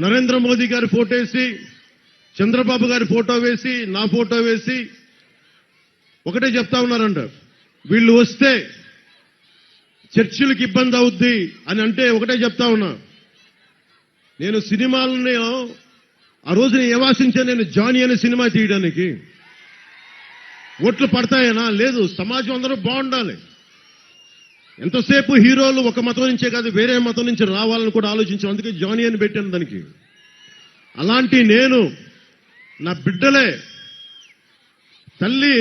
నరేంద్ర మోదీ గారి ఫోటో వేసి, చంద్రబాబు గారి ఫోటో వేసి, నా ఫోటో వేసి ఒకటే చెప్తా ఉన్నారంట, వీళ్ళు వస్తే చర్చిలకు ఇబ్బంది అవుద్ది అని అంటే ఒకటే చెప్తా ఉన్నా. నేను సినిమాలని ఆ రోజున ఏవాసించా, నేను జానీ అనే సినిమా తీయడానికి. ఓట్లు పడతాయనా? లేదు. సమాజం అందరూ బాగుండాలి. ఎంతసేపు హీరోలు ఒక మతం నుంచే కాదు, వేరే మతం నుంచి రావాలని కూడా ఆలోచించాం. అందుకే జానీ అని పెట్టాను దానికి. అలాంటి నేను, నా బిడ్డలే, తల్లి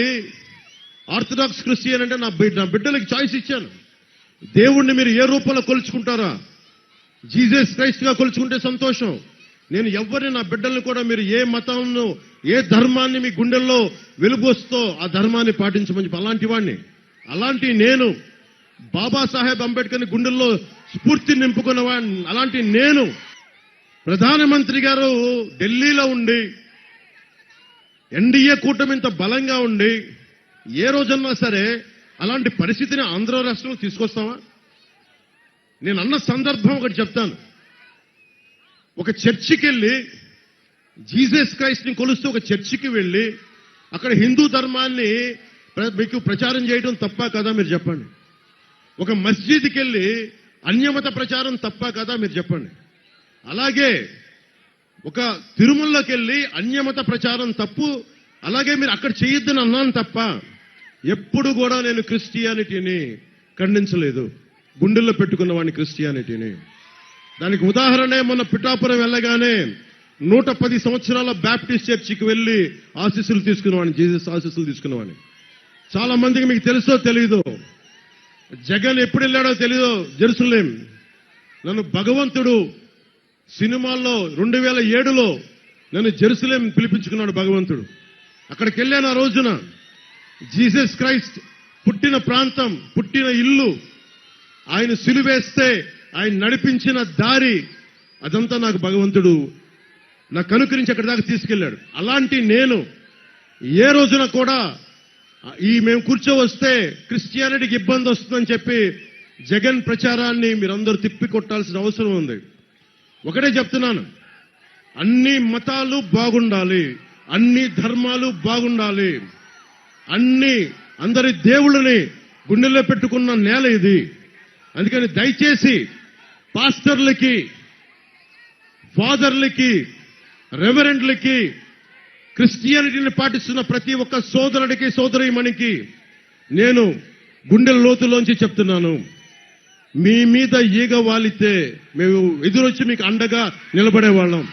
ఆర్థడాక్స్ క్రిస్టియన్ అంటే నా బిడ్డలకి చాయిస్ ఇచ్చాను. దేవుణ్ణి మీరు ఏ రూపంలో కొలుచుకుంటారా? జీసస్ క్రైస్ట్ గా కొలుచుకుంటే సంతోషం. నేను ఎవరిని, నా బిడ్డల్ని కూడా మీరు ఏ మతంను, ఏ ధర్మాన్ని మీ గుండెల్లో వెలుగొస్తో ఆ ధర్మాన్ని పాటించమని చెప్పి అలాంటి వాడిని. అలాంటి నేను బాబాసాహెబ్ అంబేద్కర్ని గుండెల్లో స్ఫూర్తి నింపుకున్న వాడిని. అలాంటి నేను ప్రధానమంత్రి గారు ఢిల్లీలో ఉండి, ఎన్డీఏ కూటమి ఇంత బలంగా ఉండి, ఏ రోజన్నా సరే అలాంటి పరిస్థితిని ఆంధ్ర రాష్ట్రంలో తీసుకొస్తావా? నేను అన్న సందర్భం ఒకటి చెప్తాను. ఒక చర్చికి వెళ్ళి, జీసస్ క్రైస్ట్ ని కొలుస్తూ ఒక చర్చికి వెళ్ళి అక్కడ హిందూ ధర్మాన్ని మీకు ప్రచారం చేయడం తప్ప కదా? మీరు చెప్పండి. ఒక మస్జిద్కి వెళ్ళి అన్యమత ప్రచారం తప్ప కదా? మీరు చెప్పండి. అలాగే ఒక తిరుమలకి వెళ్ళి అన్యమత ప్రచారం తప్పు. అలాగే మీరు అక్కడ చేయొద్దని అన్నాను తప్ప ఎప్పుడు కూడా నేను క్రిస్టియానిటీని ఖండించలేదు. గుండెల్లో పెట్టుకున్న వాడిని క్రిస్టియానిటీని. దానికి ఉదాహరణ మొన్న పిఠాపురం వెళ్ళగానే 110 సంవత్సరాల బ్యాప్టిస్ట్ చర్చికి వెళ్లి ఆశీస్సులు తీసుకున్నవాడిని, జీసస్ ఆశీస్సులు తీసుకున్నవాడిని. చాలా మందికి మీకు తెలుసో తెలీదో, జగన్ ఎప్పుడు వెళ్ళాడో తెలీదో జెరూసలేం. నన్ను భగవంతుడు సినిమాల్లో 2007లో నన్ను జెరూసలేం పిలిపించుకున్నాడు భగవంతుడు. అక్కడికి వెళ్ళాను. ఆ రోజున జీసస్ క్రైస్ట్ పుట్టిన ప్రాంతం, పుట్టిన ఇల్లు, ఆయన సిలువేస్తే ఆయన నడిపించిన దారి, అదంతా నాకు భగవంతుడు నా కనుకరించి అక్కడి దాకా తీసుకెళ్లాడు. అలాంటి నేను ఏ రోజున కూడా మేము కూర్చోవస్తే క్రిస్టియానిటీకి ఇబ్బంది వస్తుందని చెప్పి జగన్ ప్రచారాన్ని మీరందరూ తిప్పి కొట్టాల్సిన అవసరం ఉంది. ఒకటే చెప్తున్నాను, అన్ని మతాలు బాగుండాలి, అన్ని ధర్మాలు బాగుండాలి, అందరి దేవుళ్ళని గుండెల్లో పెట్టుకున్న నేల ఇది. అందుకని దయచేసి పాస్టర్లకి, ఫాదర్లకి, రెవరెండ్లకి, క్రిస్టియానిటీని పాటిస్తున్న ప్రతి ఒక్క సోదరుడికి, సోదరీమణికి నేను గుండెల లోతులోంచి చెప్తున్నాను, మీ మీద ఈగ వాలితే మేము ఎదురొచ్చి మీకు అండగా నిలబడేవాళ్ళం.